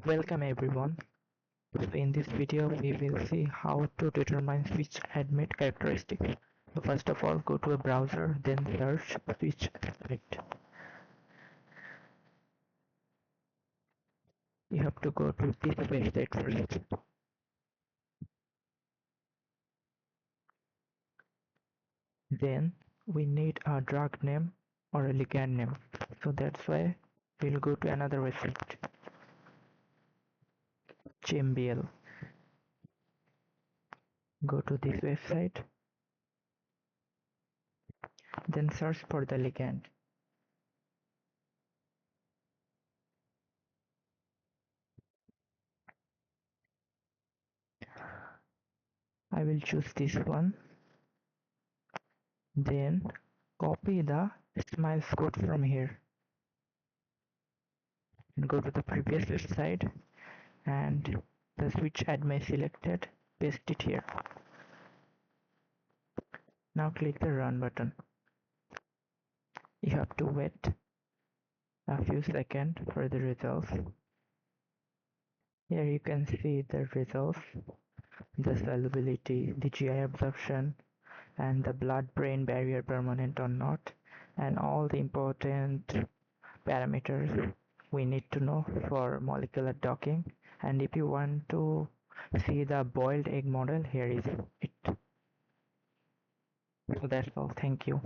Welcome everyone. So in this video we will see how to determine SwissADME characteristics. So first of all, go to a browser, then search SwissADME. You have to go to this website first. Then we need a drug name or a ligand name. So that's why we'll go to another website, GMBL. Go to this website, then search for the ligand. I will choose this one. Then copy the SMILES code from here and go to the previous website and the SwissADME selected, paste it here. Now click the run button. You have to wait a few seconds for the results. Here you can see the results, the solubility, the GI absorption, and the blood-brain barrier permanent or not, and all the important parameters we need to know for molecular docking. And if you want to see the boiled egg model, here is it. So that's all. Thank you.